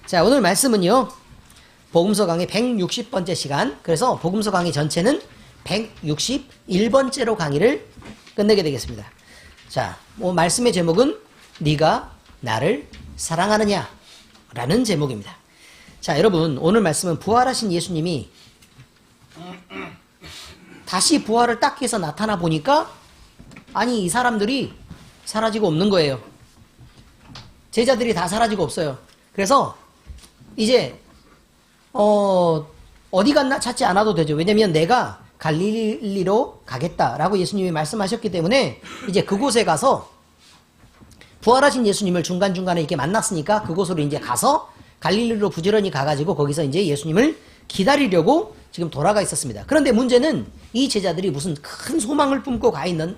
자, 오늘 말씀은요, 복음서 강의 160번째 시간, 그래서 복음서 강의 전체는 161번째로 강의를 끝내게 되겠습니다. 자, 말씀의 제목은 네가 나를 사랑하느냐 라는 제목입니다. 자, 여러분, 오늘 말씀은 부활하신 예수님이 다시 부활을 딱 해서 나타나 보니까 아니, 이 사람들이 사라지고 없는 거예요. 제자들이 다 사라지고 없어요. 그래서 이제 어디 갔나 찾지 않아도 되죠. 왜냐면 내가 갈릴리로 가겠다라고 예수님이 말씀하셨기 때문에 이제 그곳에 가서 부활하신 예수님을 중간중간에 이렇게 만났으니까 그곳으로 이제 가서 갈릴리로 부지런히 가가지고 거기서 이제 예수님을 기다리려고 지금 돌아가 있었습니다. 그런데 문제는 이 제자들이 무슨 큰 소망을 품고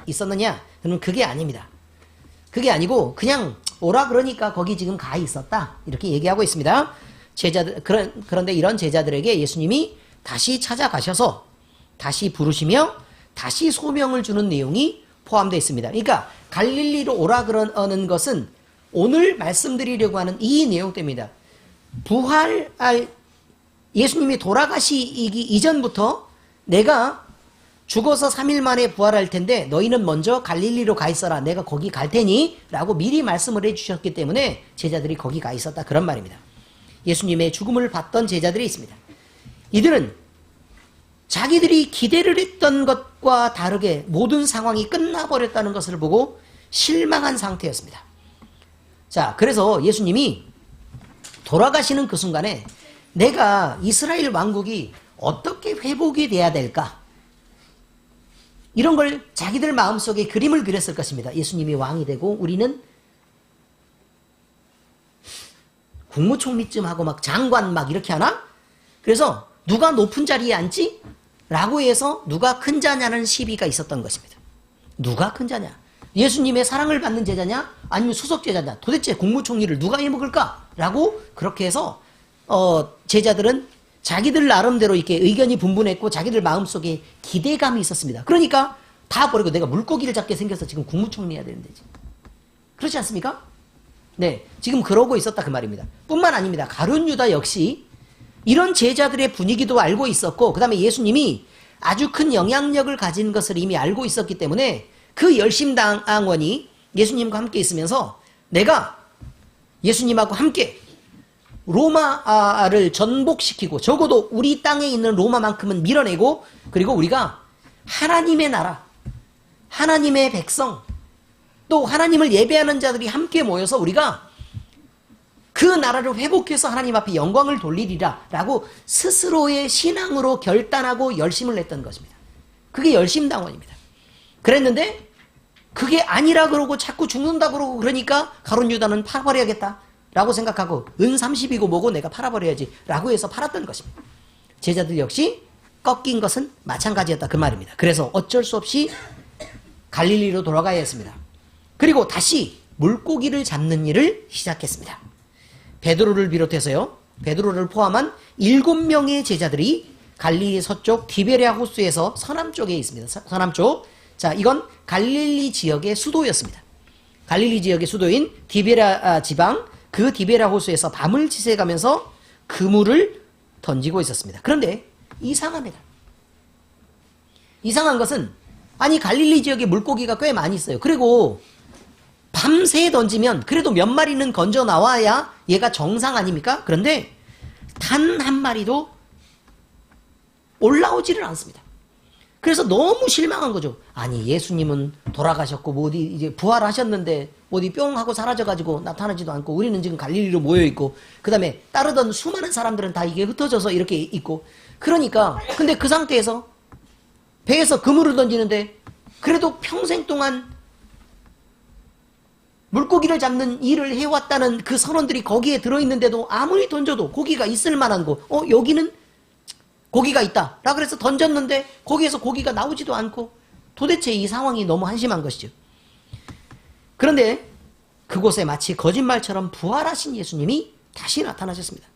있었느냐? 그러면 그게 아닙니다. 그게 아니고 그냥 오라 그러니까 거기 지금 가 있었다. 이렇게 얘기하고 있습니다. 그런데 이런 제자들에게 예수님이 다시 찾아가셔서 다시 부르시며 다시 소명을 주는 내용이 포함되어 있습니다. 그러니까 갈릴리로 오라 그러는 것은 오늘 말씀드리려고 하는 이 내용 때문입니다. 예수님이 돌아가시기 이전부터 내가 죽어서 3일 만에 부활할 텐데 너희는 먼저 갈릴리로 가 있어라. 내가 거기 갈 테니 라고 미리 말씀을 해주셨기 때문에 제자들이 거기 가 있었다. 그런 말입니다. 예수님의 죽음을 봤던 제자들이 있습니다. 이들은 자기들이 기대를 했던 것과 다르게 모든 상황이 끝나버렸다는 것을 보고 실망한 상태였습니다. 자, 그래서 예수님이 돌아가시는 그 순간에 내가 이스라엘 왕국이 어떻게 회복이 돼야 될까? 이런 걸 자기들 마음속에 그림을 그렸을 것입니다. 예수님이 왕이 되고 우리는 국무총리쯤 하고 막 장관 막 이렇게 하나? 그래서 누가 높은 자리에 앉지? 라고 해서 누가 큰 자냐는 시비가 있었던 것입니다. 누가 큰 자냐? 예수님의 사랑을 받는 제자냐? 아니면 수석 제자냐? 도대체 국무총리를 누가 해먹을까? 라고 그렇게 해서 제자들은 자기들 나름대로 이렇게 의견이 분분했고 자기들 마음속에 기대감이 있었습니다. 그러니까 다 버리고 내가 물고기를 잡게 생겨서 지금 국무총리 해야 되는데 지금. 그렇지 않습니까? 네, 지금 그러고 있었다 그 말입니다. 뿐만 아닙니다. 가룟 유다 역시 이런 제자들의 분위기도 알고 있었고 그 다음에 예수님이 아주 큰 영향력을 가진 것을 이미 알고 있었기 때문에 그 열심당원이 예수님과 함께 있으면서 내가 예수님하고 함께 로마를 전복시키고 적어도 우리 땅에 있는 로마만큼은 밀어내고 그리고 우리가 하나님의 나라, 하나님의 백성, 또 하나님을 예배하는 자들이 함께 모여서 우리가 그 나라를 회복해서 하나님 앞에 영광을 돌리리라 라고 스스로의 신앙으로 결단하고 열심을 냈던 것입니다. 그게 열심당원입니다. 그랬는데 그게 아니라 그러고 자꾸 죽는다 그러고 그러니까 가룟 유다는 팔아버려야겠다 라고 생각하고 은 30이고 뭐고 내가 팔아버려야지 라고 해서 팔았던 것입니다. 제자들 역시 꺾인 것은 마찬가지였다 그 말입니다. 그래서 어쩔 수 없이 갈릴리로 돌아가야 했습니다. 그리고 다시 물고기를 잡는 일을 시작했습니다. 베드로를 비롯해서요, 베드로를 포함한 7명의 제자들이 갈릴리 서쪽 디베랴 호수에서 서남쪽에 있습니다. 서남쪽. 자, 이건 갈릴리 지역의 수도였습니다. 갈릴리 지역의 수도인 디베랴 지방, 그 디베랴 호수에서 밤을 지새가면서 그물을 던지고 있었습니다. 그런데 이상합니다. 이상한 것은 아니 갈릴리 지역에 물고기가 꽤 많이 있어요. 그리고 밤새 던지면 그래도 몇 마리는 건져 나와야 얘가 정상 아닙니까? 그런데 단 한 마리도 올라오지를 않습니다. 그래서 너무 실망한 거죠. 아니 예수님은 돌아가셨고 어디 이제 부활하셨는데 어디 뿅 하고 사라져가지고 나타나지도 않고 우리는 지금 갈릴리로 모여있고 그 다음에 따르던 수많은 사람들은 다 이게 흩어져서 이렇게 있고 그러니까 근데 그 상태에서 배에서 그물을 던지는데 그래도 평생 동안 물고기를 잡는 일을 해왔다는 그 선원들이 거기에 들어있는데도 아무리 던져도 고기가 있을 만한 곳 여기는 고기가 있다 라 그래서 던졌는데 거기에서 고기가 나오지도 않고 도대체 이 상황이 너무 한심한 것이죠. 그런데 그곳에 마치 거짓말처럼 부활하신 예수님이 다시 나타나셨습니다.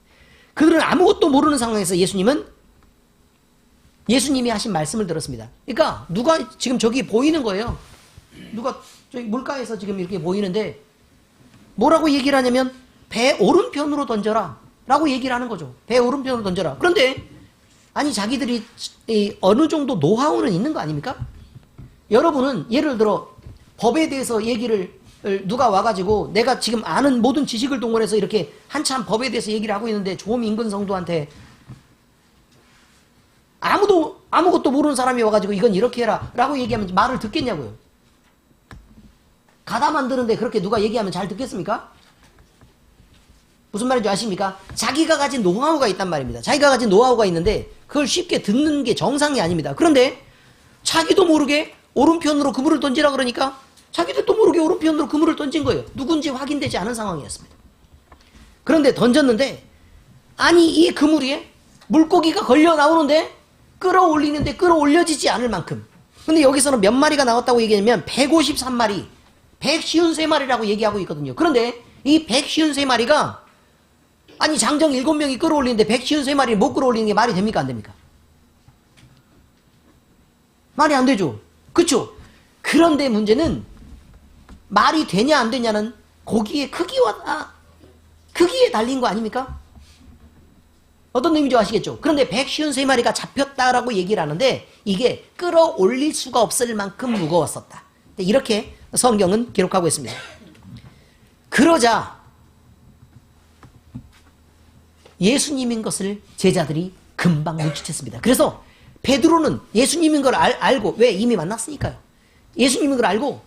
그들은 아무것도 모르는 상황에서 예수님이 하신 말씀을 들었습니다. 그러니까 누가 지금 저기 보이는 거예요. 누가 저기 물가에서 지금 이렇게 보이는데 뭐라고 얘기를 하냐면 배 오른편으로 던져라 라고 얘기를 하는 거죠. 배 오른편으로 던져라. 그런데 아니 자기들이 어느 정도 노하우는 있는 거 아닙니까? 여러분은 예를 들어 법에 대해서 얘기를 누가 와가지고 내가 지금 아는 모든 지식을 동원해서 이렇게 한참 법에 대해서 얘기를 하고 있는데 조음 인근 성도한테 아무것도 모르는 사람이 와가지고 이건 이렇게 해라 라고 얘기하면 말을 듣겠냐고요. 가다 만드는데 그렇게 누가 얘기하면 잘 듣겠습니까? 무슨 말인지 아십니까? 자기가 가진 노하우가 있단 말입니다. 자기가 가진 노하우가 있는데 그걸 쉽게 듣는 게 정상이 아닙니다. 그런데 자기도 모르게 오른편으로 그물을 던지라 그러니까 자기들도 모르게 오른편으로 그물을 던진 거예요. 누군지 확인되지 않은 상황이었습니다. 그런데 던졌는데 아니 이 그물 위에 물고기가 걸려 나오는데 끌어올리는데 끌어올려지지 않을 만큼. 근데 여기서는 몇 마리가 나왔다고 얘기하면 153마리 153마리라고 얘기하고 있거든요. 그런데 이 153마리가 아니 장정 7명이 끌어올리는데 153마리를 못 끌어올리는 게 말이 됩니까? 안 됩니까? 말이 안 되죠. 그쵸? 그런데 문제는 말이 되냐 안 되냐는 고기의 크기에 달린 거 아닙니까? 어떤 의미인지 아시겠죠? 그런데 153마리가 잡혔다라고 얘기를 하는데 이게 끌어올릴 수가 없을 만큼 무거웠었다. 이렇게 성경은 기록하고 있습니다. 그러자 예수님인 것을 제자들이 금방 눈치챘습니다. 그래서 베드로는 예수님인 걸 알고, 왜? 이미 만났으니까요. 예수님인 걸 알고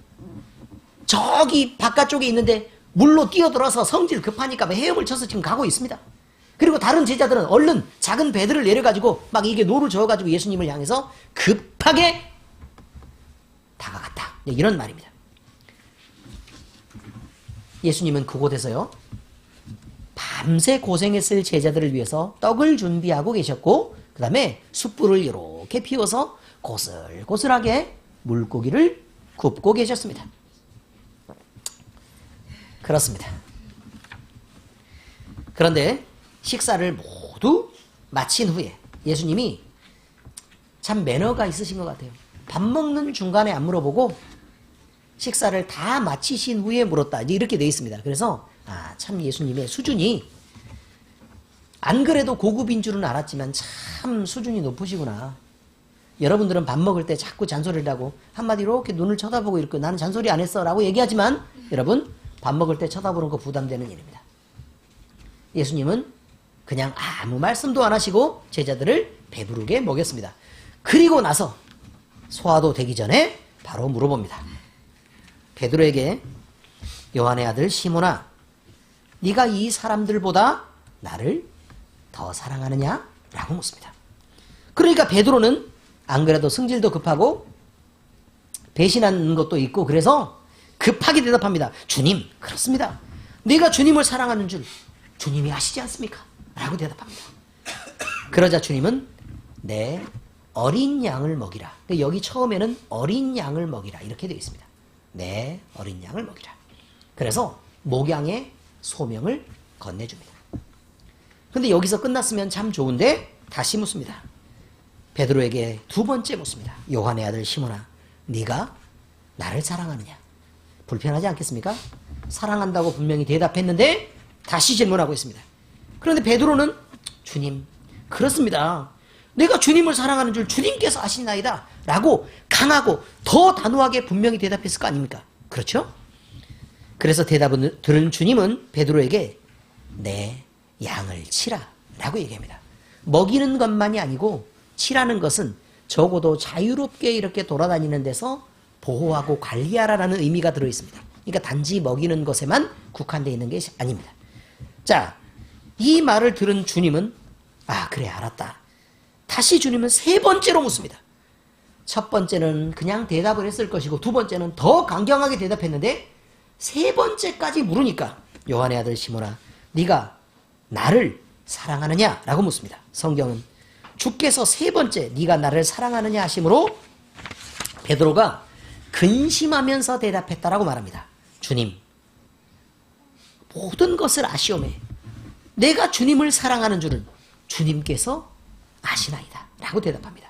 저기 바깥쪽에 있는데 물로 뛰어들어서 성질 급하니까 헤엄을 쳐서 지금 가고 있습니다. 그리고 다른 제자들은 얼른 작은 배들을 내려가지고 막 이게 노를 저어가지고 예수님을 향해서 급하게 다가갔다. 이런 말입니다. 예수님은 그곳에서요 밤새 고생했을 제자들을 위해서 떡을 준비하고 계셨고 그 다음에 숯불을 이렇게 피워서 고슬고슬하게 물고기를 굽고 계셨습니다. 그렇습니다. 그런데 식사를 모두 마친 후에 예수님이 참 매너가 있으신 것 같아요. 밥 먹는 중간에 안 물어보고 식사를 다 마치신 후에 물었다. 이렇게 돼 있습니다. 그래서 참 예수님의 수준이 안 그래도 고급인 줄은 알았지만 참 수준이 높으시구나. 여러분들은 밥 먹을 때 자꾸 잔소리를 하고 한마디로 이렇게 눈을 쳐다보고 이렇게 나는 잔소리 안 했어 라고 얘기하지만 여러분 밥 먹을 때 쳐다보는 거 부담되는 일입니다. 예수님은 그냥 아무 말씀도 안 하시고 제자들을 배부르게 먹였습니다. 그리고 나서 소화도 되기 전에 바로 물어봅니다. 베드로에게 요한의 아들 시몬아 네가 이 사람들보다 나를 더 사랑하느냐? 라고 묻습니다. 그러니까 베드로는 안 그래도 승질도 급하고 배신하는 것도 있고 그래서 급하게 대답합니다. 주님, 그렇습니다. 내가 주님을 사랑하는 줄 주님이 아시지 않습니까? 라고 대답합니다. 그러자 주님은 내 어린 양을 먹이라. 여기 처음에는 어린 양을 먹이라 이렇게 되어 있습니다. 내 어린 양을 먹이라. 그래서 목양의 소명을 건네줍니다. 근데 여기서 끝났으면 참 좋은데 다시 묻습니다. 베드로에게 두 번째 묻습니다. 요한의 아들 시몬아 네가 나를 사랑하느냐? 불편하지 않겠습니까? 사랑한다고 분명히 대답했는데 다시 질문하고 있습니다. 그런데 베드로는 주님 그렇습니다. 내가 주님을 사랑하는 줄 주님께서 아시나이다 라고 강하고 더 단호하게 분명히 대답했을 거 아닙니까? 그렇죠? 그래서 대답을 들은 주님은 베드로에게 내 양을 치라 라고 얘기합니다. 먹이는 것만이 아니고 치라는 것은 적어도 자유롭게 이렇게 돌아다니는 데서 보호하고 관리하라라는 의미가 들어있습니다. 그러니까 단지 먹이는 것에만 국한되어 있는 게 아닙니다. 자, 이 말을 들은 주님은 그래 알았다. 다시 주님은 세 번째로 묻습니다. 첫 번째는 그냥 대답을 했을 것이고 두 번째는 더 강경하게 대답했는데 세 번째까지 물으니까 요한의 아들 시몬아 네가 나를 사랑하느냐? 라고 묻습니다. 성경은 주께서 세 번째 네가 나를 사랑하느냐 하심으로 베드로가 근심하면서 대답했다라고 말합니다. 주님 모든 것을 아시오매 내가 주님을 사랑하는 줄은 주님께서 아시나이다 라고 대답합니다.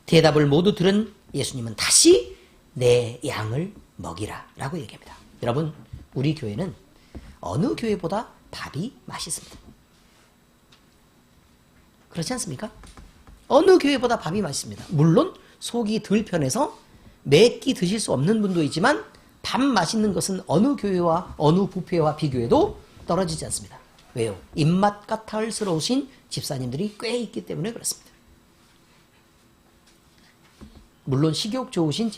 대답을 모두 들은 예수님은 다시 내 양을 먹이라 라고 얘기합니다. 여러분 우리 교회는 어느 교회보다 밥이 맛있습니다. 그렇지 않습니까? 어느 교회보다 밥이 맛있습니다. 물론 속이 덜 편해서 매 끼 드실 수 없는 분도 있지만 밥 맛있는 것은 어느 교회와 어느 뷔페와 비교해도 떨어지지 않습니다. 왜요? 입맛 까탈스러우신 집사님들이 꽤 있기 때문에 그렇습니다. 물론 식욕 좋으신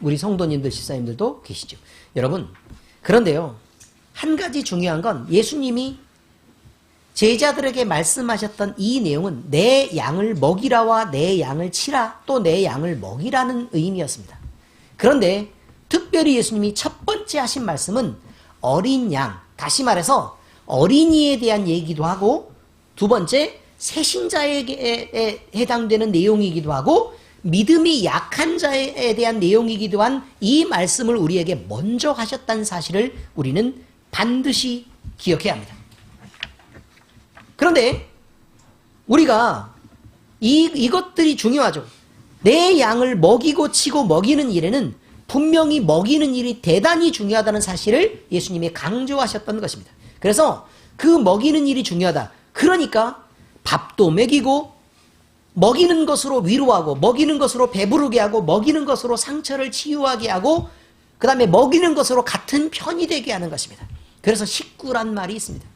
우리 성도님들, 집사님들도 계시죠. 여러분, 그런데요, 한 가지 중요한 건 예수님이 제자들에게 말씀하셨던 이 내용은 내 양을 먹이라와 내 양을 치라, 또 내 양을 먹이라는 의미였습니다. 그런데 특별히 예수님이 첫 번째 하신 말씀은 어린 양, 다시 말해서 어린이에 대한 얘기도 하고, 두 번째 새신자에게 해당되는 내용이기도 하고, 믿음이 약한 자에 대한 내용이기도 한 이 말씀을 우리에게 먼저 하셨다는 사실을 우리는 반드시 기억해야 합니다. 그런데 우리가 이것들이 중요하죠. 내 양을 먹이고 치고 먹이는 일에는 분명히 먹이는 일이 대단히 중요하다는 사실을 예수님이 강조하셨던 것입니다. 그래서 그 먹이는 일이 중요하다. 그러니까 밥도 먹이고 먹이는 것으로 위로하고 먹이는 것으로 배부르게 하고 먹이는 것으로 상처를 치유하게 하고 그 다음에 먹이는 것으로 같은 편이 되게 하는 것입니다. 그래서 식구란 말이 있습니다.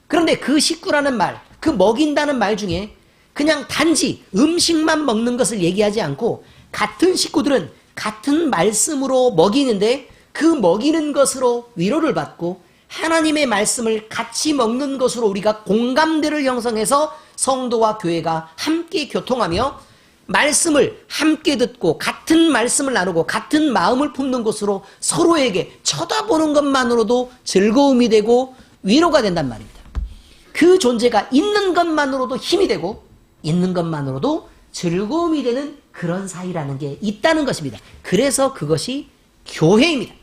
그런데 그 식구라는 말, 그 먹인다는 말 중에 그냥 단지 음식만 먹는 것을 얘기하지 않고 같은 식구들은 같은 말씀으로 먹이는데 그 먹이는 것으로 위로를 받고 하나님의 말씀을 같이 먹는 것으로 우리가 공감대를 형성해서 성도와 교회가 함께 교통하며 말씀을 함께 듣고 같은 말씀을 나누고 같은 마음을 품는 것으로 서로에게 쳐다보는 것만으로도 즐거움이 되고 위로가 된단 말입니다. 그 존재가 있는 것만으로도 힘이 되고 있는 것만으로도 즐거움이 되는 그런 사이라는 게 있다는 것입니다. 그래서 그것이 교회입니다.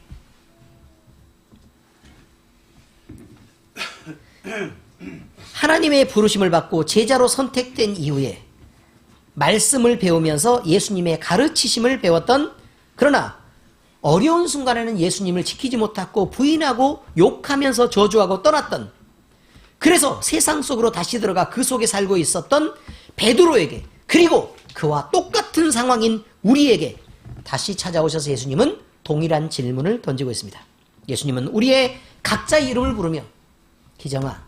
하나님의 부르심을 받고 제자로 선택된 이후에 말씀을 배우면서 예수님의 가르치심을 배웠던, 그러나 어려운 순간에는 예수님을 지키지 못하고 부인하고 욕하면서 저주하고 떠났던, 그래서 세상 속으로 다시 들어가 그 속에 살고 있었던 베드로에게, 그리고 그와 똑같은 상황인 우리에게 다시 찾아오셔서 예수님은 동일한 질문을 던지고 있습니다. 예수님은 우리의 각자의 이름을 부르며 기정아,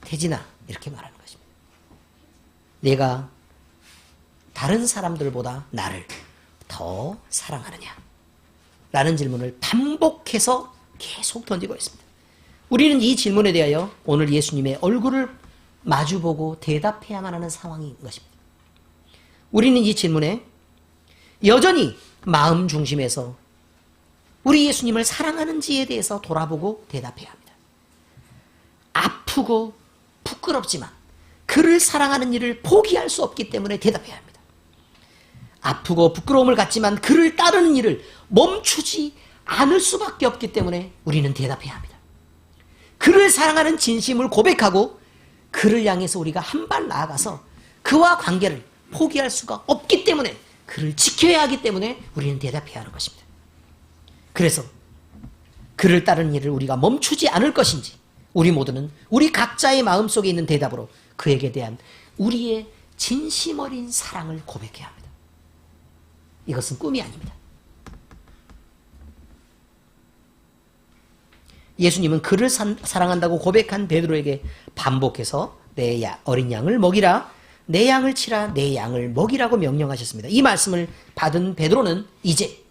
태진아 이렇게 말하는 것입니다. 내가 다른 사람들보다 나를 더 사랑하느냐? 라는 질문을 반복해서 계속 던지고 있습니다. 우리는 이 질문에 대하여 오늘 예수님의 얼굴을 마주보고 대답해야만 하는 상황인 것입니다. 우리는 이 질문에 여전히 마음 중심에서 우리 예수님을 사랑하는지에 대해서 돌아보고 대답해야 합니다. 아프고 부끄럽지만 그를 사랑하는 일을 포기할 수 없기 때문에 대답해야 합니다. 아프고 부끄러움을 갖지만 그를 따르는 일을 멈추지 않을 수밖에 없기 때문에 우리는 대답해야 합니다. 그를 사랑하는 진심을 고백하고 그를 향해서 우리가 한 발 나아가서 그와 관계를 포기할 수가 없기 때문에, 그를 지켜야 하기 때문에 우리는 대답해야 하는 것입니다. 그래서 그를 따르는 일을 우리가 멈추지 않을 것인지, 우리 모두는 우리 각자의 마음속에 있는 대답으로 그에게 대한 우리의 진심 어린 사랑을 고백해야 합니다. 이것은 꿈이 아닙니다. 예수님은 그를 사랑한다고 고백한 베드로에게 반복해서 내 어린 양을 먹이라, 내 양을 치라, 내 양을 먹이라고 명령하셨습니다. 이 말씀을 받은 베드로는 이제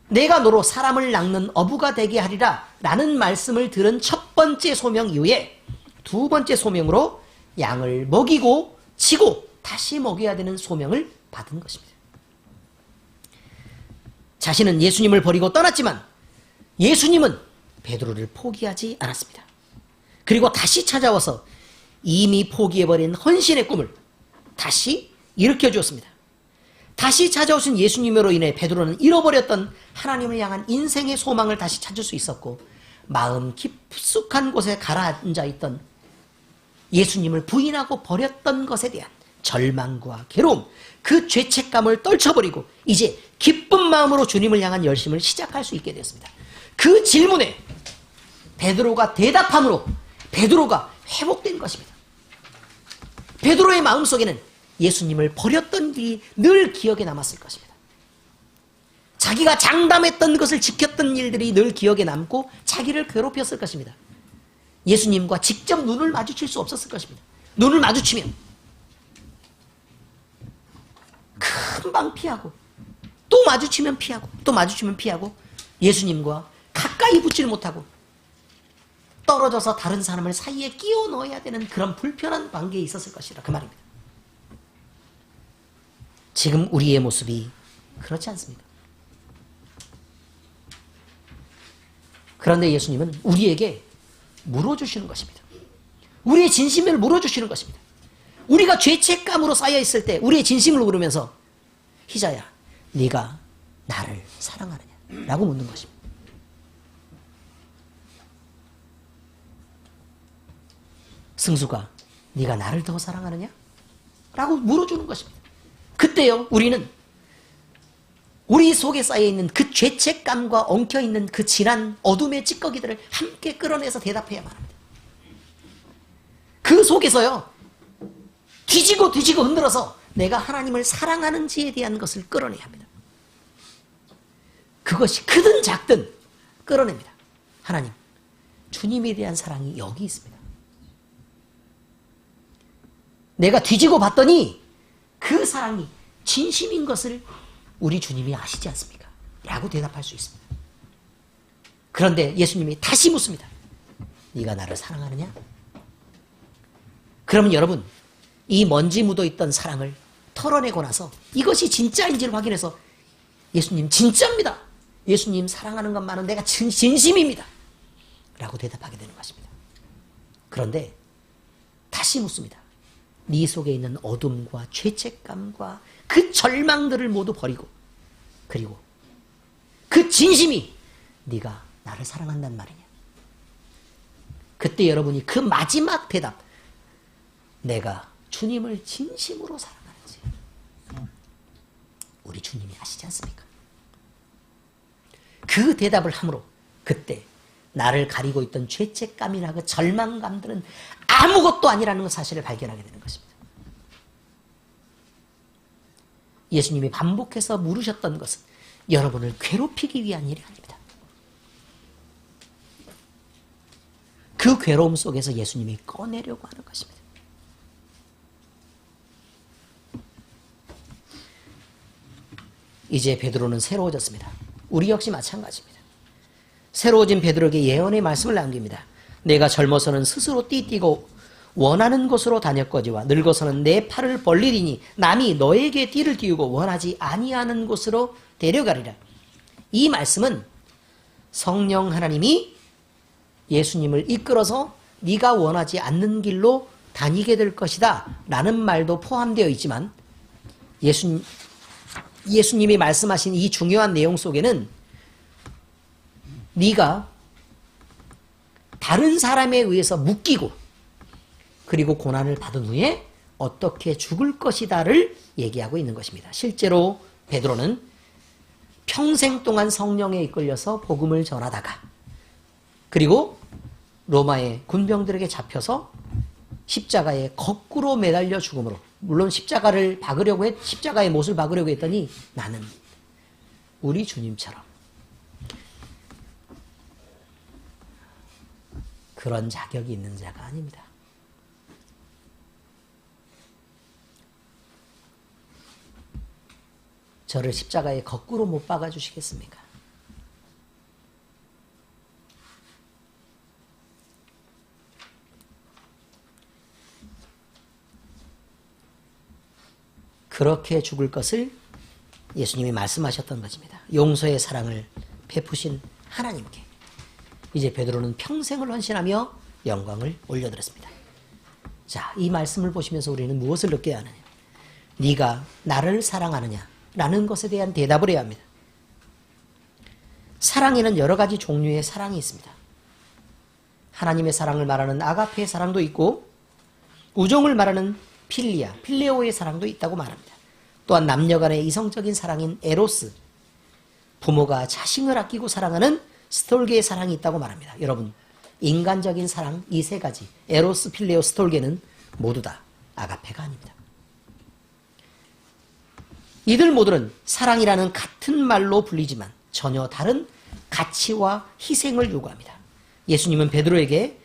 내가 너로 사람을 낚는 어부가 되게 하리라 라는 말씀을 들은 첫 번째 소명 이후에 두 번째 소명으로 양을 먹이고 치고 다시 먹여야 되는 소명을 받은 것입니다. 자신은 예수님을 버리고 떠났지만 예수님은 베드로를 포기하지 않았습니다. 그리고 다시 찾아와서 이미 포기해버린 헌신의 꿈을 다시 일으켜 주었습니다. 다시 찾아오신 예수님으로 인해 베드로는 잃어버렸던 하나님을 향한 인생의 소망을 다시 찾을 수 있었고, 마음 깊숙한 곳에 가라앉아 있던 예수님을 부인하고 버렸던 것에 대한 절망과 괴로움, 그 죄책감을 떨쳐버리고 이제 기쁜 마음으로 주님을 향한 열심을 시작할 수 있게 되었습니다. 그 질문에 베드로가 대답함으로 베드로가 회복된 것입니다. 베드로의 마음속에는 예수님을 버렸던 일이 늘 기억에 남았을 것입니다. 자기가 장담했던 것을 지켰던 일들이 늘 기억에 남고 자기를 괴롭혔을 것입니다. 예수님과 직접 눈을 마주칠 수 없었을 것입니다. 눈을 마주치면 금방 피하고 또 마주치면 피하고 또 마주치면 피하고 예수님과 가까이 붙지를 못하고 떨어져서 다른 사람을 사이에 끼워 넣어야 되는 그런 불편한 관계에 있었을 것이라 그 말입니다. 지금 우리의 모습이 그렇지 않습니까? 그런데 예수님은 우리에게 물어주시는 것입니다. 우리의 진심을 물어주시는 것입니다. 우리가 죄책감으로 쌓여있을 때 우리의 진심을 물으면서 희자야, 네가 나를 사랑하느냐? 라고 묻는 것입니다. 승수가 네가 나를 더 사랑하느냐? 라고 물어주는 것입니다. 그때요 우리는 우리 속에 쌓여있는 그 죄책감과 엉켜있는 그 진한 어둠의 찌꺼기들을 함께 끌어내서 대답해야만 합니다. 그 속에서요 뒤지고 흔들어서 내가 하나님을 사랑하는지에 대한 것을 끌어내야 합니다. 그것이 크든 작든 끌어냅니다. 하나님, 주님에 대한 사랑이 여기 있습니다. 내가 뒤지고 봤더니 그 사랑이 진심인 것을 우리 주님이 아시지 않습니까? 라고 대답할 수 있습니다. 그런데 예수님이 다시 묻습니다. 네가 나를 사랑하느냐? 그러면 여러분, 이 먼지 묻어있던 사랑을 털어내고 나서 이것이 진짜인지를 확인해서 예수님 진짜입니다. 예수님 사랑하는 것만은 내가 진심입니다. 라고 대답하게 되는 것입니다. 그런데 다시 묻습니다. 네 속에 있는 어둠과 죄책감과 그 절망들을 모두 버리고 그리고 그 진심이 네가 나를 사랑한단 말이냐? 그때 여러분이 그 마지막 대답, 내가 주님을 진심으로 사랑하는지 우리 주님이 아시지 않습니까? 그 대답을 함으로 그때 나를 가리고 있던 죄책감이나 그 절망감들은 아무것도 아니라는 사실을 발견하게 되는 것입니다. 예수님이 반복해서 물으셨던 것은 여러분을 괴롭히기 위한 일이 아닙니다. 그 괴로움 속에서 예수님이 꺼내려고 하는 것입니다. 이제 베드로는 새로워졌습니다. 우리 역시 마찬가지입니다. 새로워진 베드로에게 예언의 말씀을 남깁니다. 내가 젊어서는 스스로 띠뛰고 원하는 곳으로 다녔거지와 늙어서는 내 팔을 벌리리니 남이 너에게 띠를 띄우고 원하지 아니하는 곳으로 데려가리라. 이 말씀은 성령 하나님이 예수님을 이끌어서 네가 원하지 않는 길로 다니게 될 것이다 라는 말도 포함되어 있지만 예수님이 말씀하신 이 중요한 내용 속에는 네가 다른 사람에 의해서 묶이고 그리고 고난을 받은 후에 어떻게 죽을 것이다를 얘기하고 있는 것입니다. 실제로 베드로는 평생 동안 성령에 이끌려서 복음을 전하다가 그리고 로마의 군병들에게 잡혀서 십자가에 거꾸로 매달려 죽음으로, 물론 십자가의 못을 박으려고 했더니 나는 우리 주님처럼 그런 자격이 있는 자가 아닙니다. 저를 십자가에 거꾸로 못 박아 주시겠습니까? 그렇게 죽을 것을 예수님이 말씀하셨던 것입니다. 용서의 사랑을 베푸신 하나님께 이제 베드로는 평생을 헌신하며 영광을 올려드렸습니다. 자, 이 말씀을 보시면서 우리는 무엇을 느껴야 하느냐? 네가 나를 사랑하느냐? 라는 것에 대한 대답을 해야 합니다. 사랑에는 여러 가지 종류의 사랑이 있습니다. 하나님의 사랑을 말하는 아가페의 사랑도 있고 우정을 말하는 필리아, 필레오의 사랑도 있다고 말합니다. 또한 남녀 간의 이성적인 사랑인 에로스, 부모가 자식을 아끼고 사랑하는 스톨게의 사랑이 있다고 말합니다. 여러분, 인간적인 사랑 이 세 가지 에로스, 필레오, 스톨게는 모두 다 아가페가 아닙니다. 이들 모두는 사랑이라는 같은 말로 불리지만 전혀 다른 가치와 희생을 요구합니다. 예수님은 베드로에게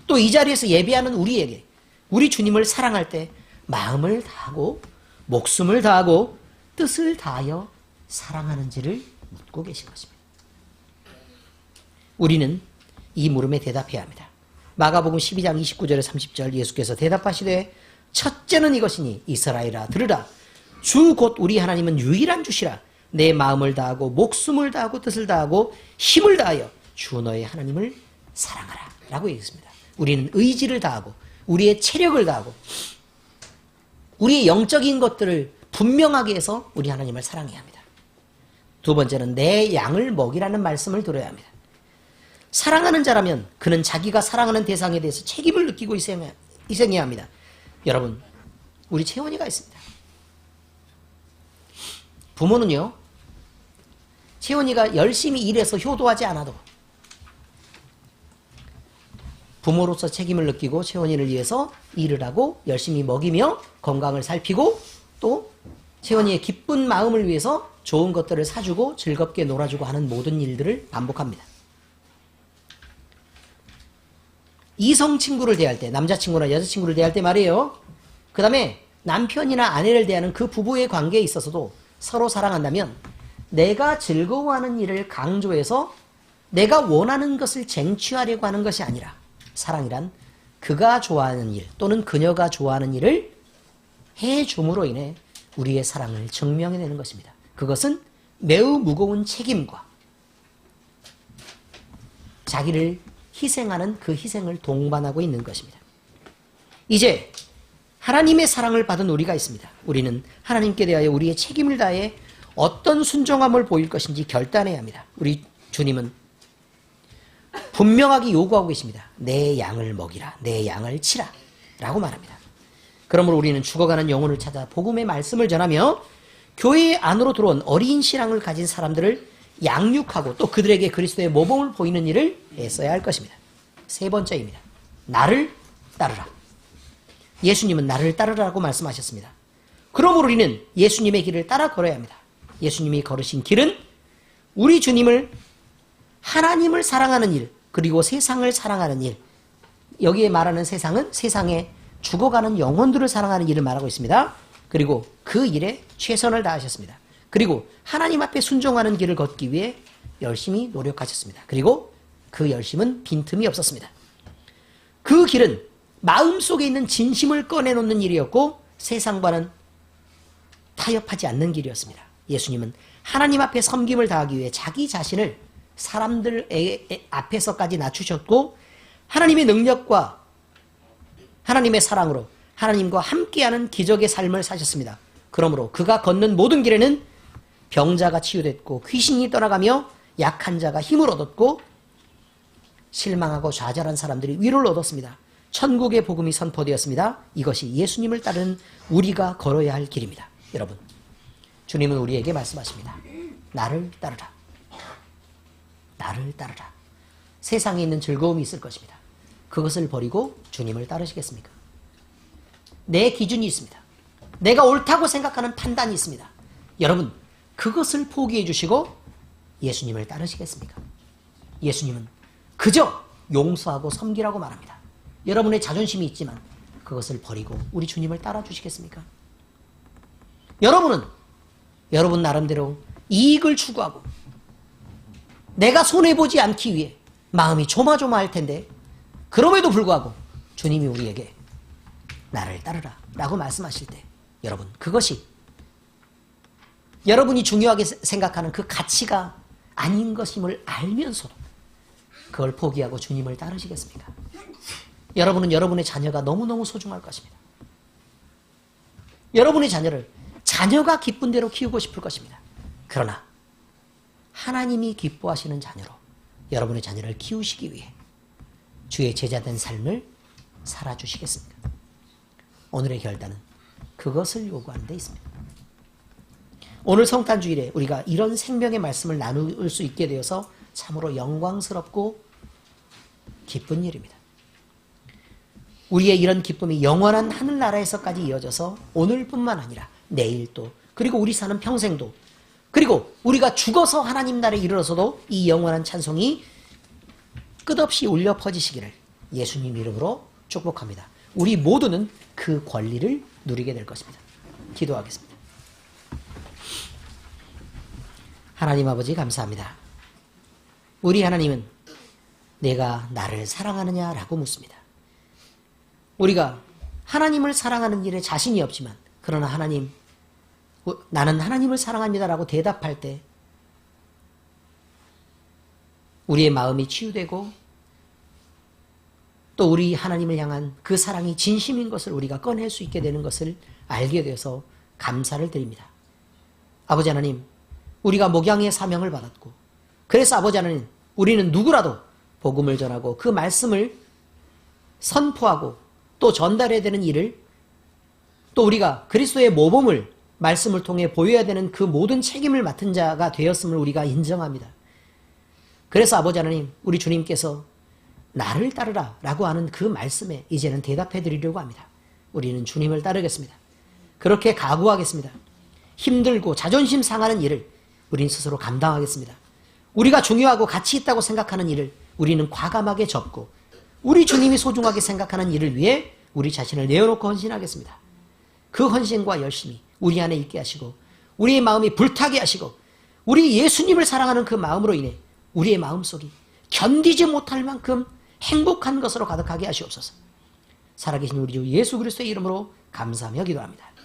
또 이 자리에서 예배하는 우리에게 우리 주님을 사랑할 때 마음을 다하고 목숨을 다하고 뜻을 다하여 사랑하는지를 묻고 계신 것입니다. 우리는 이 물음에 대답해야 합니다. 마가복음 12장 29절에 30절 예수께서 대답하시되 첫째는 이것이니 이스라엘아 들으라 주 곧 우리 하나님은 유일한 주시라 내 마음을 다하고 목숨을 다하고 뜻을 다하고 힘을 다하여 주 너의 하나님을 사랑하라 라고 얘기했습니다. 우리는 의지를 다하고 우리의 체력을 다하고 우리의 영적인 것들을 분명하게 해서 우리 하나님을 사랑해야 합니다. 두 번째는 내 양을 먹이라는 말씀을 들어야 합니다. 사랑하는 자라면 그는 자기가 사랑하는 대상에 대해서 책임을 느끼고 희생해야 합니다. 여러분, 우리 채원이가 있습니다. 부모는요, 채원이가 열심히 일해서 효도하지 않아도 부모로서 책임을 느끼고 채원이를 위해서 일을 하고 열심히 먹이며 건강을 살피고 또 채원이의 기쁜 마음을 위해서 좋은 것들을 사주고 즐겁게 놀아주고 하는 모든 일들을 반복합니다. 이성 친구를 대할 때, 남자친구나 여자친구를 대할 때 말이에요. 그 다음에 남편이나 아내를 대하는 그 부부의 관계에 있어서도 서로 사랑한다면 내가 즐거워하는 일을 강조해서 내가 원하는 것을 쟁취하려고 하는 것이 아니라 사랑이란 그가 좋아하는 일 또는 그녀가 좋아하는 일을 해줌으로 인해 우리의 사랑을 증명해내는 것입니다. 그것은 매우 무거운 책임과 자기를 희생하는 그 희생을 동반하고 있는 것입니다. 이제 하나님의 사랑을 받은 우리가 있습니다. 우리는 하나님께 대하여 우리의 책임을 다해 어떤 순종함을 보일 것인지 결단해야 합니다. 우리 주님은 분명하게 요구하고 계십니다. 내 양을 먹이라, 내 양을 치라 라고 말합니다. 그러므로 우리는 죽어가는 영혼을 찾아 복음의 말씀을 전하며 교회 안으로 들어온 어린 신앙을 가진 사람들을 양육하고 또 그들에게 그리스도의 모범을 보이는 일을 애써야 할 것입니다. 세 번째입니다. 나를 따르라. 예수님은 나를 따르라고 말씀하셨습니다. 그러므로 우리는 예수님의 길을 따라 걸어야 합니다. 예수님이 걸으신 길은 우리 주님을 하나님을 사랑하는 일 그리고 세상을 사랑하는 일, 여기에 말하는 세상은 세상에 죽어가는 영혼들을 사랑하는 일을 말하고 있습니다. 그리고 그 일에 최선을 다하셨습니다. 그리고 하나님 앞에 순종하는 길을 걷기 위해 열심히 노력하셨습니다. 그리고 그 열심은 빈틈이 없었습니다. 그 길은 마음속에 있는 진심을 꺼내놓는 일이었고 세상과는 타협하지 않는 길이었습니다. 예수님은 하나님 앞에 섬김을 다하기 위해 자기 자신을 사람들 앞에서까지 낮추셨고 하나님의 능력과 하나님의 사랑으로 하나님과 함께하는 기적의 삶을 사셨습니다. 그러므로 그가 걷는 모든 길에는 병자가 치유됐고 귀신이 떠나가며 약한 자가 힘을 얻었고 실망하고 좌절한 사람들이 위로를 얻었습니다. 천국의 복음이 선포되었습니다. 이것이 예수님을 따르는 우리가 걸어야 할 길입니다. 여러분, 주님은 우리에게 말씀하십니다. 나를 따르라. 나를 따르라. 세상에 있는 즐거움이 있을 것입니다. 그것을 버리고 주님을 따르시겠습니까? 내 기준이 있습니다. 내가 옳다고 생각하는 판단이 있습니다. 여러분, 그것을 포기해 주시고 예수님을 따르시겠습니까? 예수님은 그저 용서하고 섬기라고 말합니다. 여러분의 자존심이 있지만 그것을 버리고 우리 주님을 따라 주시겠습니까? 여러분은 여러분 나름대로 이익을 추구하고 내가 손해보지 않기 위해 마음이 조마조마할 텐데 그럼에도 불구하고 주님이 우리에게 나를 따르라 라고 말씀하실 때 여러분, 그것이 여러분이 중요하게 생각하는 그 가치가 아닌 것임을 알면서도 그걸 포기하고 주님을 따르시겠습니까? 여러분은 여러분의 자녀가 너무너무 소중할 것입니다. 여러분의 자녀를 자녀가 기쁜 대로 키우고 싶을 것입니다. 그러나 하나님이 기뻐하시는 자녀로 여러분의 자녀를 키우시기 위해 주의 제자된 삶을 살아주시겠습니까? 오늘의 결단은 그것을 요구하는 데 있습니다. 오늘 성탄주일에 우리가 이런 생명의 말씀을 나눌 수 있게 되어서 참으로 영광스럽고 기쁜 일입니다. 우리의 이런 기쁨이 영원한 하늘나라에서까지 이어져서 오늘뿐만 아니라 내일도, 그리고 우리 사는 평생도, 그리고 우리가 죽어서 하나님 나라에 이르러서도 이 영원한 찬송이 끝없이 울려 퍼지시기를 예수님 이름으로 축복합니다. 우리 모두는 그 권리를 누리게 될 것입니다. 기도하겠습니다. 하나님 아버지 감사합니다. 우리 하나님은 내가 나를 사랑하느냐라고 묻습니다. 우리가 하나님을 사랑하는 일에 자신이 없지만, 그러나 하나님, 나는 하나님을 사랑합니다라고 대답할 때 우리의 마음이 치유되고 또 우리 하나님을 향한 그 사랑이 진심인 것을 우리가 꺼낼 수 있게 되는 것을 알게 되어서 감사를 드립니다. 아버지 하나님, 우리가 목양의 사명을 받았고, 그래서 아버지 하나님, 우리는 누구라도 복음을 전하고 그 말씀을 선포하고 또 전달해야 되는 일을, 또 우리가 그리스도의 모범을 말씀을 통해 보여야 되는 그 모든 책임을 맡은 자가 되었음을 우리가 인정합니다. 그래서 아버지 하나님, 우리 주님께서 나를 따르라 라고 하는 그 말씀에 이제는 대답해 드리려고 합니다. 우리는 주님을 따르겠습니다. 그렇게 각오하겠습니다. 힘들고 자존심 상하는 일을 우리는 스스로 감당하겠습니다. 우리가 중요하고 가치 있다고 생각하는 일을 우리는 과감하게 접고, 우리 주님이 소중하게 생각하는 일을 위해 우리 자신을 내어놓고 헌신하겠습니다. 그 헌신과 열심이 우리 안에 있게 하시고, 우리의 마음이 불타게 하시고, 우리 예수님을 사랑하는 그 마음으로 인해 우리의 마음속이 견디지 못할 만큼 행복한 것으로 가득하게 하시옵소서. 살아계신 우리 주 예수 그리스도의 이름으로 감사하며 기도합니다.